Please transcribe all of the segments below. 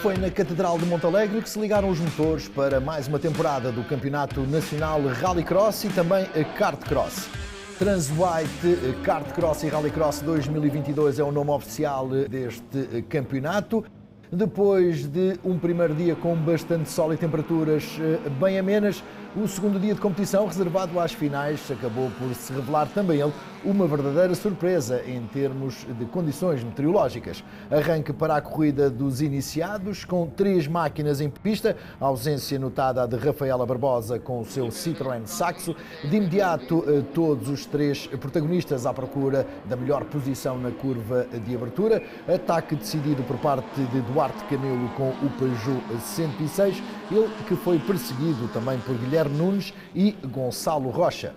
Foi na Catedral de Montalegre que se ligaram os motores para mais uma temporada do Campeonato Nacional Rallycross e também Kart Cross. Transwhite Kart Cross e Rallycross 2022 é o nome oficial deste campeonato. Depois de um primeiro dia com bastante sol e temperaturas bem amenas, o segundo dia de competição, reservado às finais, acabou por se revelar também ele uma verdadeira surpresa em termos de condições meteorológicas. Arranque para a corrida dos iniciados, com 3 máquinas em pista, a ausência notada de Rafaela Barbosa com o seu Citroën Saxo. De imediato, todos os 3 protagonistas à procura da melhor posição na curva de abertura. Ataque decidido por parte de Duarte Camelo com o Peugeot 106, ele que foi perseguido também por Guilherme Nunes e Gonçalo Rocha.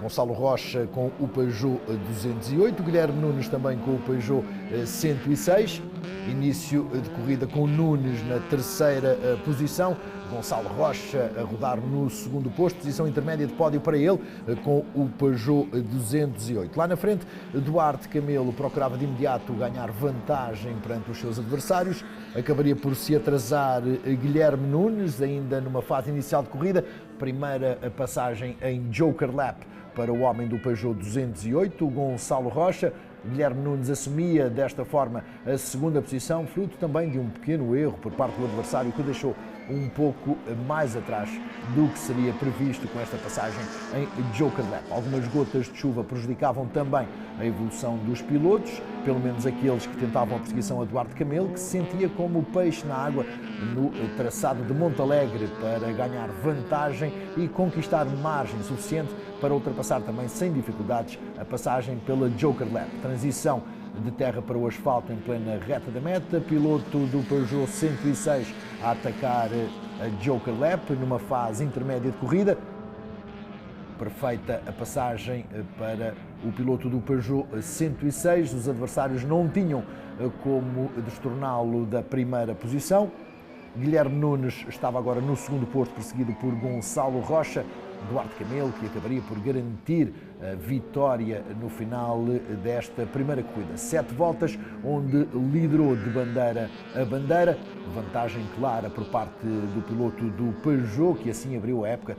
Gonçalo Rocha com o Peugeot 208, Guilherme Nunes também com o Peugeot 106. Início de corrida com Nunes na terceira posição, Gonçalo Rocha a rodar no segundo posto, posição intermédia de pódio para ele com o Peugeot 208. Lá na frente, Duarte Camelo procurava de imediato ganhar vantagem perante os seus adversários, acabaria por se atrasar Guilherme Nunes, ainda numa fase inicial de corrida, primeira passagem em Joker Lap para o homem do Peugeot 208, Gonçalo Rocha. Guilherme Nunes assumia desta forma a segunda posição, fruto também de um pequeno erro por parte do adversário que o deixou um pouco mais atrás do que seria previsto com esta passagem em Joker Lap. Algumas gotas de chuva prejudicavam também a evolução dos pilotos, pelo menos aqueles que tentavam a perseguição a Duarte Camelo, que se sentia como peixe na água no traçado de Montalegre para ganhar vantagem e conquistar margem suficiente para ultrapassar também sem dificuldades a passagem pela Joker Lap. Transição de terra para o asfalto em plena reta da meta, piloto do Peugeot 106 a atacar a Joker Lap numa fase intermédia de corrida. Perfeita a passagem para o piloto do Peugeot 106, os adversários não tinham como destorná-lo da primeira posição. Guilherme Nunes estava agora no segundo posto, perseguido por Gonçalo Rocha. Duarte Camelo, que acabaria por garantir a vitória no final desta primeira corrida. 7 voltas, onde liderou de bandeira a bandeira. Vantagem clara por parte do piloto do Peugeot, que assim abriu a época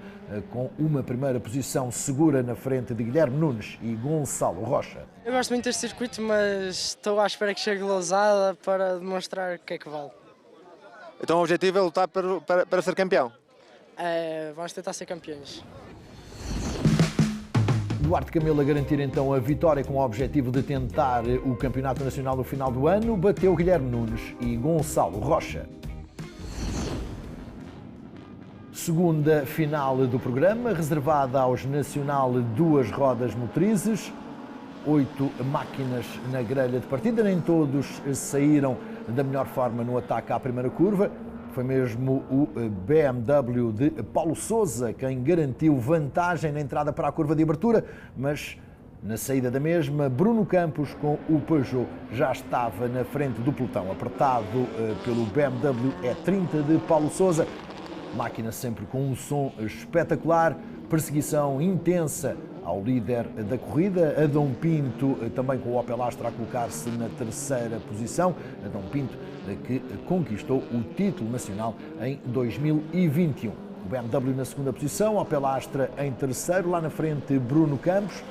com uma primeira posição segura na frente de Guilherme Nunes e Gonçalo Rocha. Eu gosto muito deste circuito, mas estou à espera que chegue Lousada para demonstrar o que é que vale. Então o objetivo é lutar para ser campeão? Vamos tentar ser campeões. Duarte Camelo a garantir então a vitória com o objetivo de tentar o Campeonato Nacional no final do ano, bateu Guilherme Nunes e Gonçalo Rocha. Segunda final do programa, reservada aos Nacional 2 rodas motrizes, 8 máquinas na grelha de partida, nem todos saíram da melhor forma no ataque à primeira curva. Foi mesmo o BMW de Paulo Sousa quem garantiu vantagem na entrada para a curva de abertura, mas na saída da mesma, Bruno Campos com o Peugeot já estava na frente do pelotão, apertado pelo BMW E30 de Paulo Sousa. Máquina sempre com um som espetacular, perseguição intensa ao líder da corrida, Adão Pinto também com o Opel Astra a colocar-se na terceira posição. Adão Pinto que conquistou o título nacional em 2021. O BMW na segunda posição, Opel Astra em terceiro, lá na frente Bruno Campos.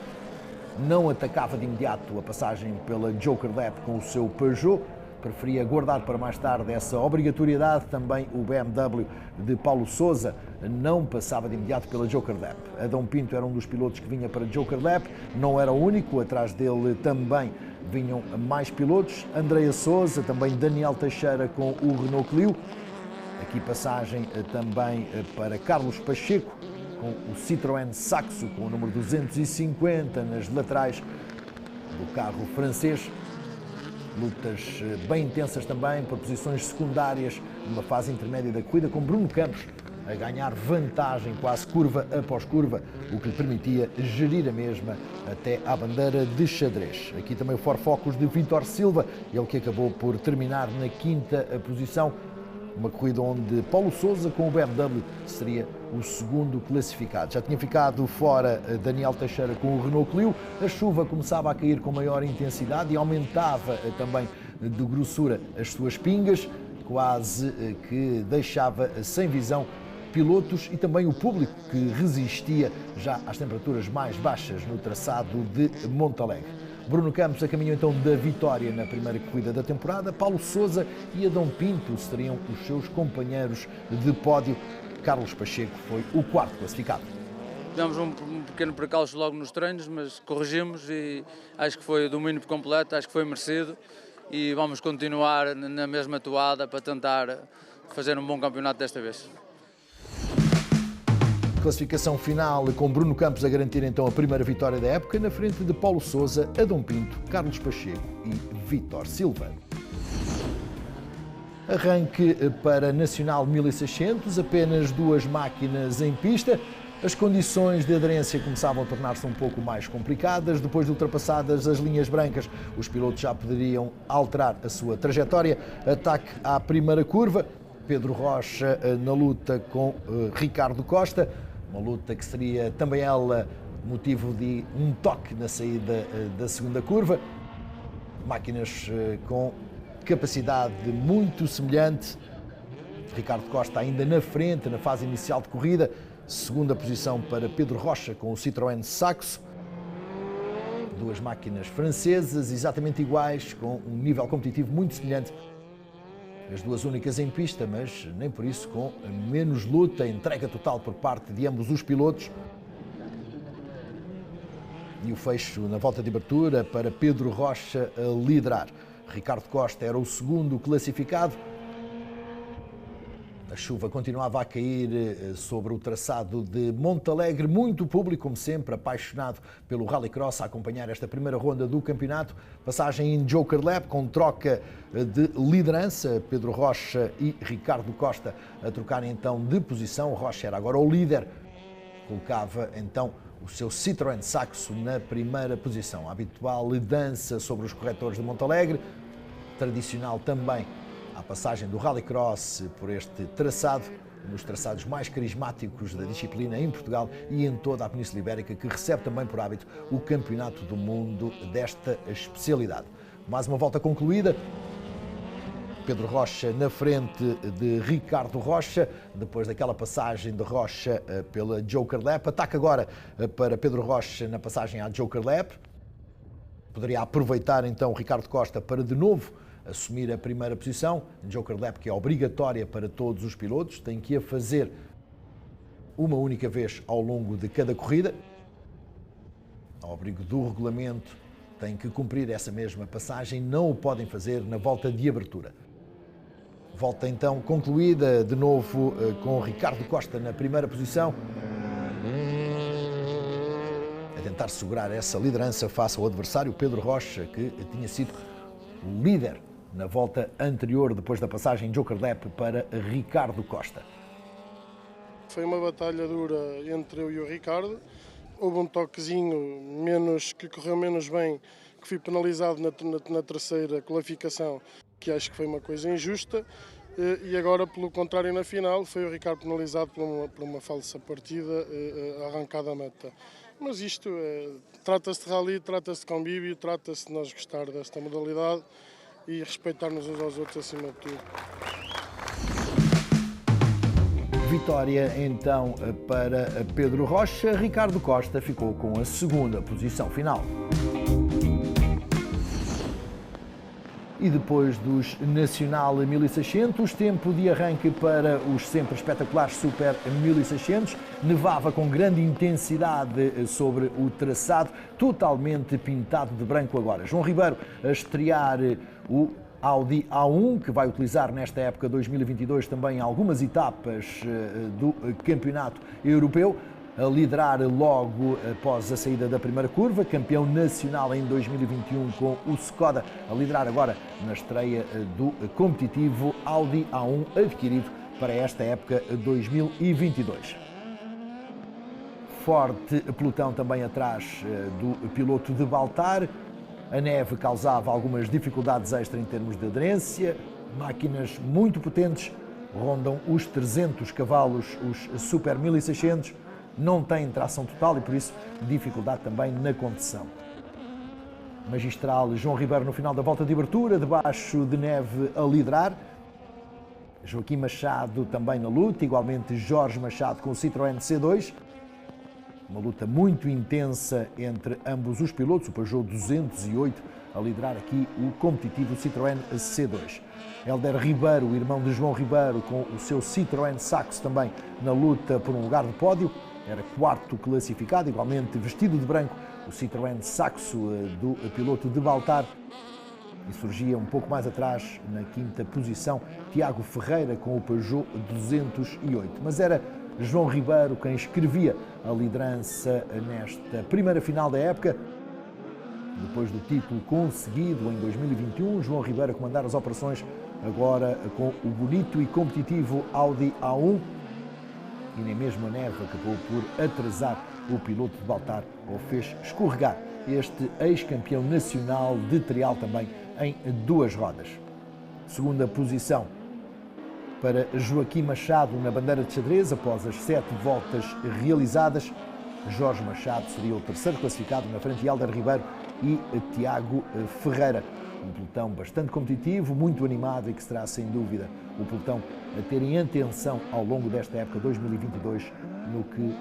Não atacava de imediato a passagem pela Joker Lap com o seu Peugeot, preferia guardar para mais tarde essa obrigatoriedade. Também o BMW de Paulo Sousa não passava de imediato pela Joker Lap. Adão Pinto era um dos pilotos que vinha para a Joker Lap, não era o único, atrás dele também vinham mais pilotos, Andreia Sousa, também Daniel Teixeira com o Renault Clio. Aqui passagem também para Carlos Pacheco com o Citroën Saxo com o número 250 nas laterais do carro francês. Lutas bem intensas também por posições secundárias numa fase intermédia da corrida, com Bruno Campos a ganhar vantagem quase curva após curva, o que lhe permitia gerir a mesma até à bandeira de xadrez. Aqui também o Ford Focus de Vítor Silva, ele que acabou por terminar na quinta posição, uma corrida onde Paulo Sousa com o BMW seria o segundo classificado. Já tinha ficado fora Daniel Teixeira com o Renault Clio, a chuva começava a cair com maior intensidade e aumentava também de grossura as suas pingas. quase que deixava sem visão pilotos e também o público que resistia já às temperaturas mais baixas no traçado de Montalegre. Bruno Campos a caminho então da vitória na primeira corrida da temporada. Paulo Sousa e Adão Pinto seriam os seus companheiros de pódio. Carlos Pacheco foi o quarto classificado. Tivemos um pequeno percalço logo nos treinos, mas corrigimos e acho que foi o domínio por completo, acho que foi merecido e vamos continuar na mesma toada para tentar fazer um bom campeonato desta vez. Classificação final com Bruno Campos a garantir então a primeira vitória da época, na frente de Paulo Sousa, Adão Pinto, Carlos Pacheco e Vítor Silva. Arranque para Nacional 1600, apenas 2 máquinas em pista. As condições de aderência começavam a tornar-se um pouco mais complicadas. Depois de ultrapassadas as linhas brancas, os pilotos já poderiam alterar a sua trajetória. Ataque à primeira curva. Pedro Rocha na luta com Ricardo Costa. Uma luta que seria também ela motivo de um toque na saída da segunda curva. Máquinas com capacidade muito semelhante. Ricardo Costa ainda na frente, na fase inicial de corrida. Segunda posição para Pedro Rocha com o Citroën Saxo. 2 máquinas francesas exatamente iguais, com um nível competitivo muito semelhante. As 2 únicas em pista, mas nem por isso com menos luta, entrega total por parte de ambos os pilotos. E o fecho na volta de abertura para Pedro Rocha a liderar. Ricardo Costa era o segundo classificado. A chuva continuava a cair sobre o traçado de Montalegre. Muito público, como sempre, apaixonado pelo Rallycross, a acompanhar esta primeira ronda do campeonato. Passagem em Joker Lap, com troca de liderança. Pedro Rocha e Ricardo Costa a trocarem então de posição. Rocha era agora o líder. Colocava então o seu Citroën Saxo na primeira posição. A habitual dança sobre os corretores de Montalegre. Tradicional também a passagem do Rallycross por este traçado, um dos traçados mais carismáticos da disciplina em Portugal e em toda a Península Ibérica, que recebe também por hábito o Campeonato do Mundo desta especialidade. Mais uma volta concluída. Pedro Rocha na frente de Ricardo Rocha, depois daquela passagem de Rocha pela Joker Lap. Ataque agora para Pedro Rocha na passagem à Joker Lap. Poderia aproveitar então Ricardo Costa para de novo assumir a primeira posição. Joker Lap, que é obrigatória para todos os pilotos, tem que a fazer uma única vez ao longo de cada corrida. Ao abrigo do regulamento, têm que cumprir essa mesma passagem, não o podem fazer na volta de abertura. Volta então concluída, de novo com Ricardo Costa na primeira posição, a tentar segurar essa liderança face ao adversário Pedro Rocha, que tinha sido o líder na volta anterior, depois da passagem Joker Lap para Ricardo Costa. Foi uma batalha dura entre eu e o Ricardo. Houve um toquezinho que correu menos bem, que fui penalizado na terceira qualificação, que acho que foi uma coisa injusta. E agora, pelo contrário, na final, foi o Ricardo penalizado por uma falsa partida arrancada à meta. Mas isto trata-se de rally, trata-se de convívio, trata-se de nós gostar desta modalidade e respeitar-nos uns aos outros acima de tudo. Vitória então para Pedro Rocha. Ricardo Costa ficou com a segunda posição final. E depois dos Nacional 1600, tempo de arranque para os sempre espetaculares Super 1600. Nevava com grande intensidade sobre o traçado, totalmente pintado de branco agora. João Ribeiro a estrear o Audi A1, que vai utilizar nesta época 2022 também algumas etapas do Campeonato Europeu. A liderar logo após a saída da primeira curva, campeão nacional em 2021 com o Skoda, a liderar agora na estreia do competitivo Audi A1 adquirido para esta época 2022. Forte pelotão também atrás do piloto de Baltar. A neve causava algumas dificuldades extra em termos de aderência. Máquinas muito potentes, rondam os 300 cavalos, os Super 1600. Não tem tração total e, por isso, dificuldade também na condução. Magistral João Ribeiro no final da volta de abertura, debaixo de neve a liderar. Joaquim Machado também na luta, igualmente Jorge Machado com o Citroën C2. Uma luta muito intensa entre ambos os pilotos, o Peugeot 208 a liderar aqui o competitivo Citroën C2. Hélder Ribeiro, o irmão de João Ribeiro, com o seu Citroën Saxo também na luta por um lugar de pódio, era quarto classificado, igualmente vestido de branco, o Citroën Saxo do piloto de Baltar. E surgia um pouco mais atrás, na quinta posição, Tiago Ferreira com o Peugeot 208. Mas era João Ribeiro quem escrevia a liderança nesta primeira final da época. Depois do título conseguido em 2021, João Ribeiro a comandar as operações agora com o bonito e competitivo Audi A1. E nem mesmo a neve acabou por atrasar o piloto de Baltar ou fez escorregar este ex-campeão nacional de trial também em duas rodas. Segunda posição para Joaquim Machado na bandeira de xadrez após as 7 voltas realizadas. Jorge Machado seria o terceiro classificado na frente de Hélder Ribeiro e Tiago Ferreira. Um pelotão bastante competitivo, muito animado e que será sem dúvida o pelotão a ter em atenção ao longo desta época 2022 no que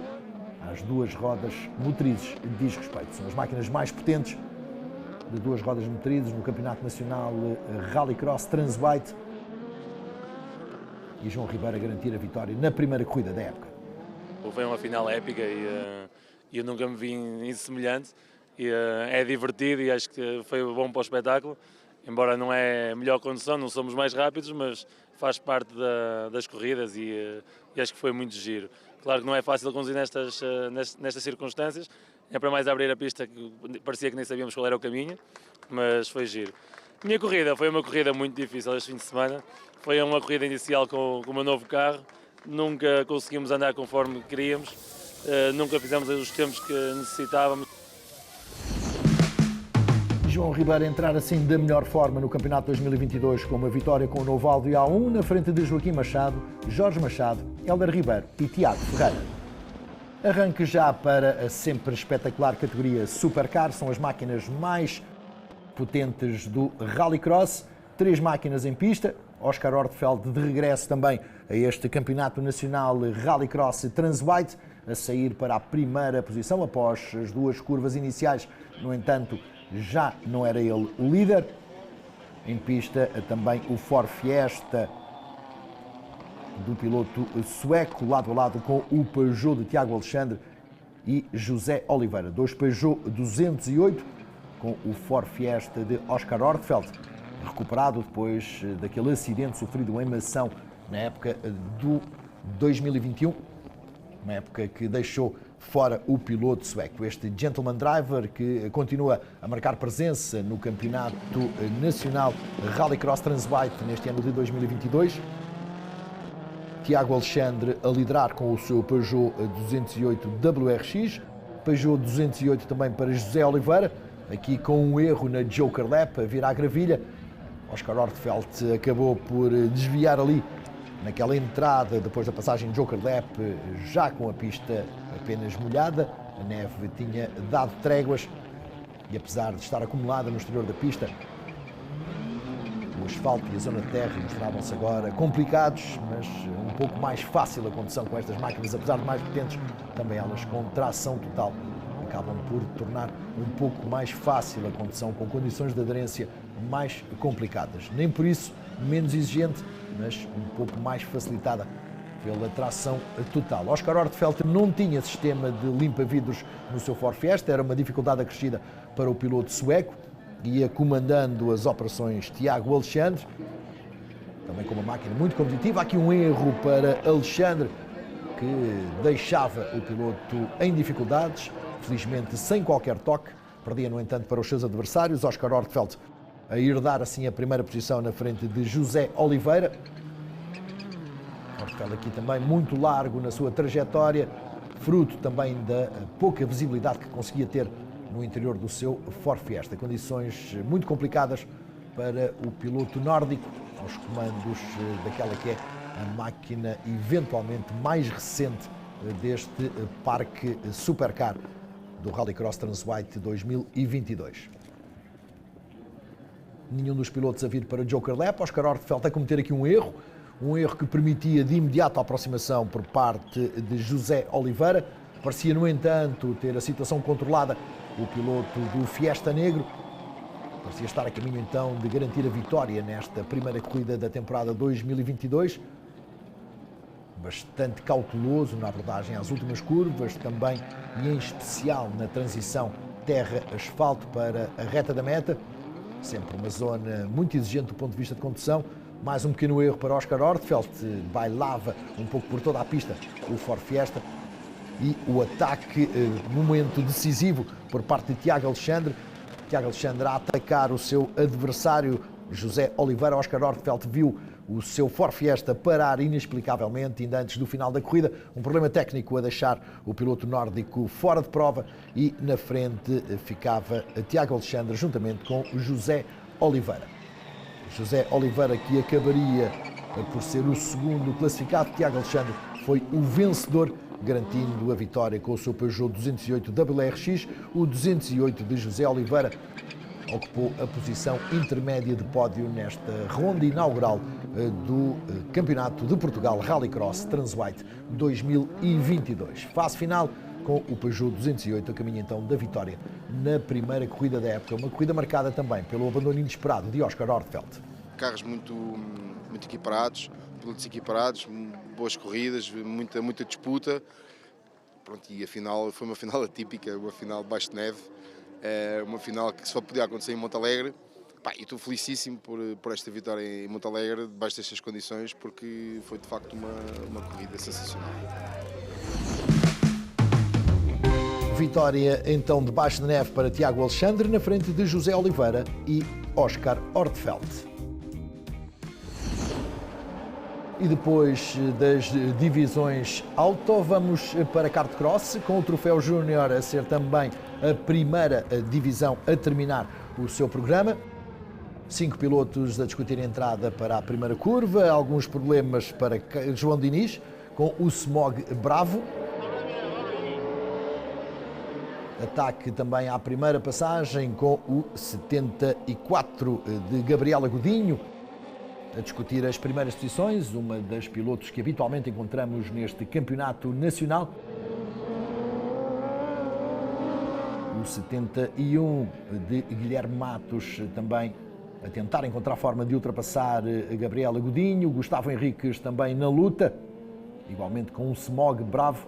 às duas rodas motrizes diz respeito. São as máquinas mais potentes de duas rodas motrizes no Campeonato Nacional Rallycross Transwhite. E João Ribeiro a garantir a vitória na primeira corrida da época. Foi uma final épica e eu nunca me vi em semelhante. E, é divertido e acho que foi bom para o espetáculo. Embora não é a melhor condução, não somos mais rápidos, mas faz parte das corridas e acho que foi muito giro. Claro que não é fácil conduzir nestas circunstâncias, é para mais abrir a pista que parecia que nem sabíamos qual era o caminho, mas foi giro. Minha corrida foi uma corrida muito difícil este fim de semana, foi uma corrida inicial com o meu novo carro, nunca conseguimos andar conforme queríamos, nunca fizemos os tempos que necessitávamos. João Ribeiro entrar assim da melhor forma no Campeonato 2022 com uma vitória com o novo Audi A1 na frente de Joaquim Machado, Jorge Machado, Hélder Ribeiro e Tiago Ferreira. Arranque já para a sempre espetacular categoria Supercar, são as máquinas mais potentes do Rallycross, 3 máquinas em pista, Oscar Ortfeld de regresso também a este Campeonato Nacional Rallycross Transwhite, a sair para a primeira posição após as 2 curvas iniciais, no entanto, já não era ele o líder. Em pista também o Ford Fiesta do piloto sueco, lado a lado com o Peugeot de Tiago Alexandre e José Oliveira. 2 Peugeot 208 com o Ford Fiesta de Oscar Ortfeld, recuperado depois daquele acidente sofrido em Mação na época do 2021, uma época que deixou fora o piloto sueco. Este gentleman driver que continua a marcar presença no Campeonato Nacional Rallycross Transwhite neste ano de 2022. Tiago Alexandre a liderar com o seu Peugeot 208 WRX. Peugeot 208 também para José Oliveira, aqui com um erro na Joker Lap, a virar a gravilha. Oscar Ortfeld acabou por desviar ali naquela entrada depois da passagem de Joker Lap, já com a pista apenas molhada. A neve tinha dado tréguas e apesar de estar acumulada no exterior da pista, o asfalto e a zona de terra mostravam-se agora complicados, mas um pouco mais fácil a condução com estas máquinas, apesar de mais potentes, também elas com tração total acabam por tornar um pouco mais fácil a condução com condições de aderência mais complicadas. Nem por isso menos exigente, mas um pouco mais facilitada pela tração total. Oscar Ortfeld não tinha sistema de limpa-vidros no seu Ford Fiesta, era uma dificuldade acrescida para o piloto sueco. Ia comandando as operações Tiago Alexandre, também com uma máquina muito competitiva. Há aqui um erro para Alexandre, que deixava o piloto em dificuldades, felizmente sem qualquer toque. Perdia, no entanto, para os seus adversários. Oscar Ortfeld a herdar assim a primeira posição na frente de José Oliveira. Ortfeld aqui também muito largo na sua trajetória, fruto também da pouca visibilidade que conseguia ter no interior do seu Ford Fiesta. Condições muito complicadas para o piloto nórdico, aos comandos daquela que é a máquina eventualmente mais recente deste parque Supercar do Rallycross Transwhite 2022. Nenhum dos pilotos a vir para Joker Lap. Oscar Ortfeld a cometer aqui um erro. um erro que permitia de imediato a aproximação por parte de José Oliveira. Parecia, no entanto, ter a situação controlada o piloto do Fiesta Negro. Parecia estar a caminho, então, de garantir a vitória nesta primeira corrida da temporada 2022. Bastante cauteloso na abordagem às últimas curvas, também e em especial na transição terra-asfalto para a reta da meta. Sempre uma zona muito exigente do ponto de vista de condução. Mais um pequeno erro para Oscar Ortfeld, bailava um pouco por toda a pista o Ford Fiesta. E o ataque, momento decisivo por parte de Tiago Alexandre. Tiago Alexandre a atacar o seu adversário José Oliveira. Oscar Ortfeld viu o seu Ford Fiesta parar inexplicavelmente, ainda antes do final da corrida. Um problema técnico a deixar o piloto nórdico fora de prova e na frente ficava Tiago Alexandre juntamente com José Oliveira. José Oliveira, que acabaria por ser o segundo classificado. Tiago Alexandre foi o vencedor, garantindo a vitória com o seu Peugeot 208 WRX. O 208 de José Oliveira ocupou a posição intermédia de pódio nesta ronda inaugural do Campeonato de Portugal Rallycross Transwhite 2022. Fase final com o Peugeot 208 a caminho então da vitória na primeira corrida da época. Uma corrida marcada também pelo abandono inesperado de Oscar Ortfeld. Carros muito equiparados, pilotos equiparados, boas corridas, muita disputa. Pronto, e a final foi uma final atípica, uma final debaixo de neve. Uma final que só podia acontecer em Montalegre. E estou felicíssimo por esta vitória em Montalegre, debaixo destas condições, porque foi de facto uma corrida sensacional. Vitória então debaixo de neve para Tiago Alexandre, na frente de José Oliveira e Oscar Ortfeld. E depois das divisões auto, vamos para kart cross, com o Troféu Júnior a ser também a primeira divisão a terminar o seu programa. 5 pilotos a discutir a entrada para a primeira curva, alguns problemas para João Diniz, com o smog bravo. Ataque também à primeira passagem com o 74 de Gabriela Godinho, a discutir as primeiras posições, uma das pilotos que habitualmente encontramos neste campeonato nacional. O 71 de Guilherme Matos também a tentar encontrar forma de ultrapassar a Gabriela Godinho. Gustavo Henriques também na luta, igualmente com um smog bravo.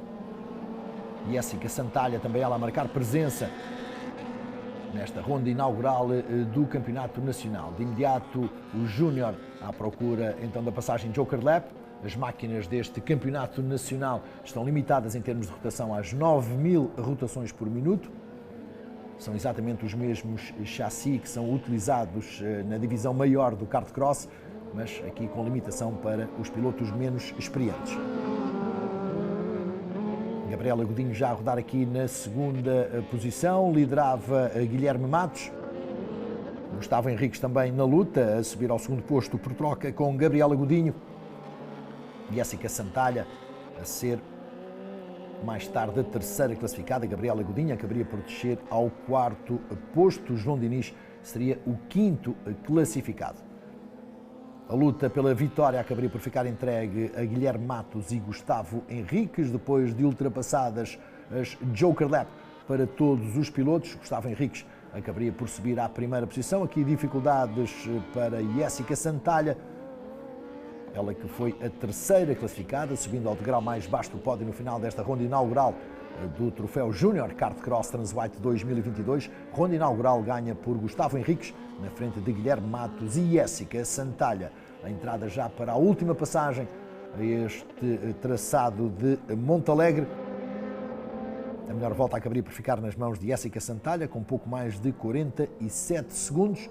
Jéssica Santalha também ela a marcar presença nesta ronda inaugural do Campeonato Nacional. De imediato, o Júnior à procura então da passagem Joker Lap. As máquinas deste Campeonato Nacional estão limitadas em termos de rotação às 9.000 rotações por minuto. São exatamente os mesmos chassis que são utilizados na divisão maior do kart cross, mas aqui com limitação para os pilotos menos experientes. Gabriela Godinho já a rodar aqui na segunda posição, liderava Guilherme Matos. Gustavo Henriques também na luta, a subir ao segundo posto por troca com Gabriela Godinho. Jéssica Santalha a ser mais tarde a terceira classificada. Gabriela Godinho acabaria por descer ao quarto posto. João Diniz seria o quinto classificado. A luta pela vitória acabaria por ficar entregue a Guilherme Matos e Gustavo Henriques, depois de ultrapassadas as Joker Lap para todos os pilotos. Gustavo Henriques acabaria por subir à primeira posição. Aqui dificuldades para Jéssica Santalha, ela que foi a terceira classificada, subindo ao degrau mais baixo do pódio no final desta ronda inaugural do Troféu Júnior Kart Cross Transwhite 2022. Ronda inaugural ganha por Gustavo Henriques, na frente de Guilherme Matos e Jéssica Santalha. A entrada já para a última passagem a este traçado de Montalegre. A melhor volta acabaria por ficar nas mãos de Jéssica Santalha, com pouco mais de 47 segundos.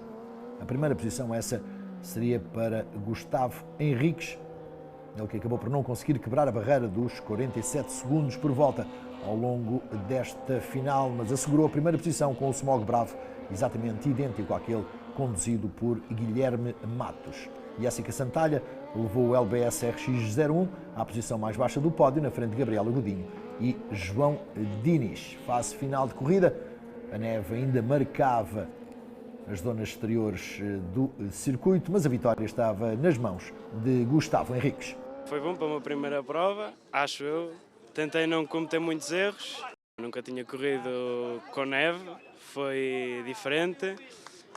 A primeira posição essa seria para Gustavo Henriques, ele que acabou por não conseguir quebrar a barreira dos 47 segundos por volta ao longo desta final, mas assegurou a primeira posição com o smog bravo, exatamente idêntico àquele conduzido por Guilherme Matos. Jéssica Santalha levou o LBS RX01 à posição mais baixa do pódio, na frente de Gabriela Godinho e João Diniz. Fase final de corrida, a neve ainda marcava as zonas exteriores do circuito, mas a vitória estava nas mãos de Gustavo Henriques. Foi bom para uma primeira prova, acho eu. Tentei não cometer muitos erros. Nunca tinha corrido com neve, foi diferente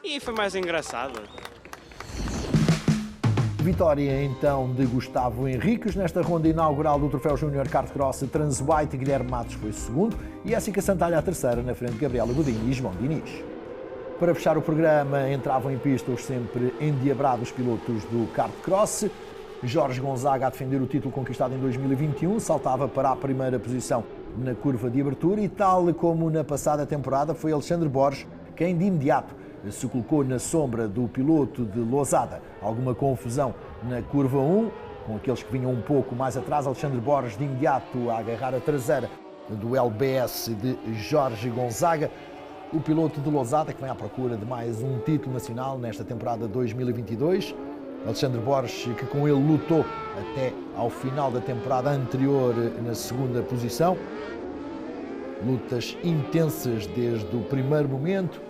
e foi mais engraçado. Vitória então de Gustavo Henriques nesta ronda inaugural do Troféu Júnior Kart Cross Transwhite. Guilherme Matos foi segundo e Jéssica Santalha a terceira, na frente de Gabriela Godinho e João Diniz. Para fechar o programa, entravam em pista os sempre endiabrados pilotos do Kart Cross. Jorge Gonzaga a defender o título conquistado em 2021, saltava para a primeira posição na curva de abertura e, tal como na passada temporada, foi Alexandre Borges quem de imediato se colocou na sombra do piloto de Lousada. Alguma confusão na curva 1, com aqueles que vinham um pouco mais atrás. Alexandre Borges de imediato a agarrar a traseira do LBS de Jorge Gonzaga. O piloto de Lousada que vem à procura de mais um título nacional nesta temporada 2022. Alexandre Borges, que com ele lutou até ao final da temporada anterior na segunda posição. Lutas intensas desde o primeiro momento.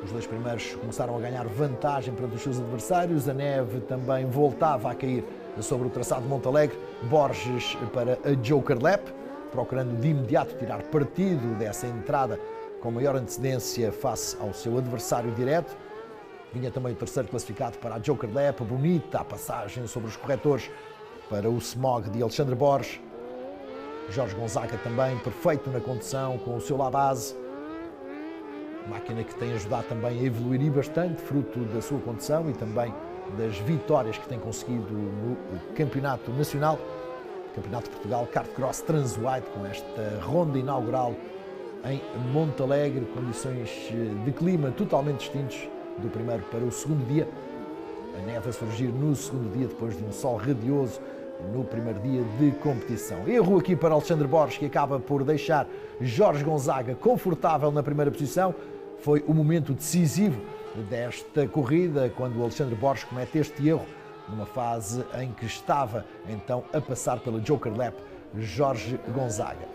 Os dois primeiros começaram a ganhar vantagem perante os seus adversários. A neve também voltava a cair sobre o traçado de Montalegre. Borges para a Joker Lap, procurando de imediato tirar partido dessa entrada com maior antecedência face ao seu adversário direto. Vinha também o terceiro classificado para a Joker Lap, bonita a passagem sobre os corretores para o Smog de Alexandre Borges. Jorge Gonzaga também perfeito na condução com o seu lá base. Máquina que tem ajudado também a evoluir e bastante, fruto da sua condução e também das vitórias que tem conseguido no Campeonato Nacional, Campeonato de Portugal Kart Cross Transwhite, com esta ronda inaugural em Montalegre, condições de clima totalmente distintos do primeiro para o segundo dia. A neve a surgir no segundo dia, depois de um sol radioso no primeiro dia de competição. Erro aqui para Alexandre Borges, que acaba por deixar Jorge Gonzaga confortável na primeira posição. Foi o momento decisivo desta corrida, quando o Alexandre Borges comete este erro, numa fase em que estava então a passar pela Joker Lap Jorge Gonzaga.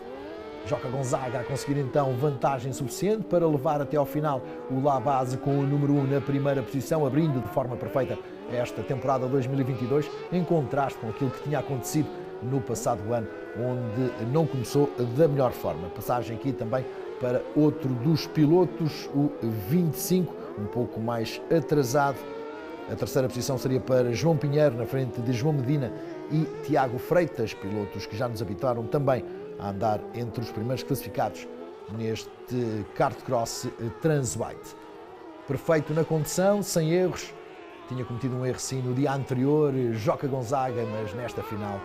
Joca Gonzaga a conseguir então vantagem suficiente para levar até ao final o La Base com o número 1 na primeira posição, abrindo de forma perfeita esta temporada 2022, em contraste com aquilo que tinha acontecido no passado ano, onde não começou da melhor forma. Passagem aqui também para outro dos pilotos, o 25, um pouco mais atrasado. A terceira posição seria para João Pinheiro, na frente de João Medina e Tiago Freitas, pilotos que já nos habituaram também a andar entre os primeiros classificados neste Kart Cross Transwhite. Perfeito na condução, sem erros. Tinha cometido um erro sim no dia anterior, Joca Gonzaga, mas nesta final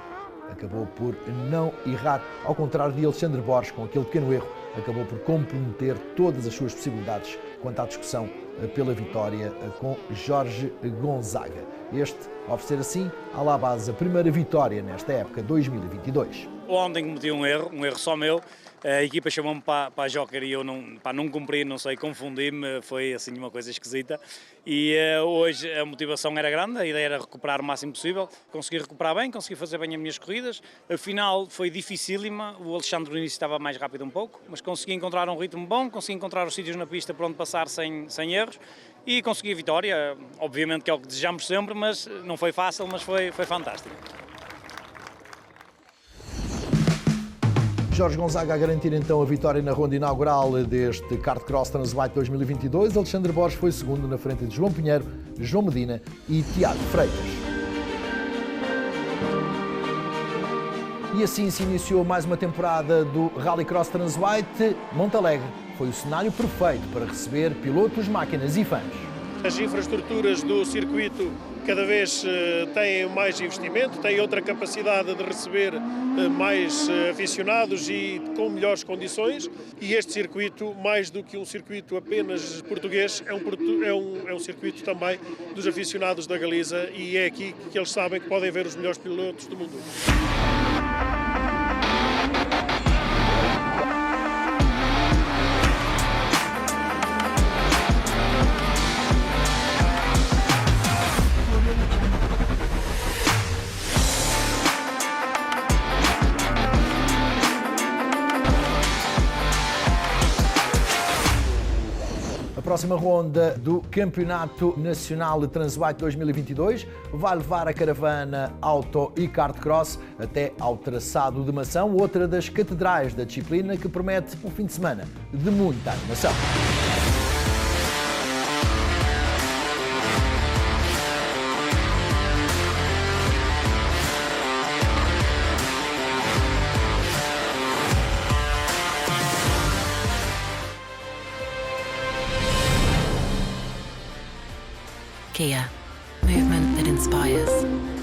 acabou por não errar, ao contrário de Alexandre Borges, com aquele pequeno erro, acabou por comprometer todas as suas possibilidades quanto à discussão pela vitória com Jorge Gonzaga. Este a oferecer assim à La Base a primeira vitória nesta época 2022. Ontem cometi um erro só meu. A equipa chamou-me para a Joker e eu não cumpri, não sei, confundi-me, foi assim uma coisa esquisita. E hoje a motivação era grande, a ideia era recuperar o máximo possível. Consegui recuperar bem, consegui fazer bem as minhas corridas. A final foi dificílima, o Alexandre no início estava mais rápido um pouco, mas consegui encontrar um ritmo bom, consegui encontrar os sítios na pista para onde passar sem erros e consegui a vitória. Obviamente que é o que desejamos sempre, mas não foi fácil, mas foi fantástico. Jorge Gonzaga a garantir então a vitória na ronda inaugural deste Kart Cross Transwhite 2022. Alexandre Borges foi segundo na frente de João Pinheiro, João Medina e Tiago Freitas. E assim se iniciou mais uma temporada do Rallycross Transwhite. Montalegre foi o cenário perfeito para receber pilotos, máquinas e fãs. As infraestruturas do circuito cada vez têm mais investimento, têm outra capacidade de receber mais aficionados e com melhores condições, e este circuito, mais do que um circuito apenas português, é um circuito também dos aficionados da Galiza, e é aqui que eles sabem que podem ver os melhores pilotos do mundo. próxima ronda do Campeonato Nacional Transbike 2022 vai levar a caravana Auto e Kart Cross até ao traçado de Mação, outra das catedrais da disciplina que promete um fim de semana de muita animação. Kia, movement that inspires.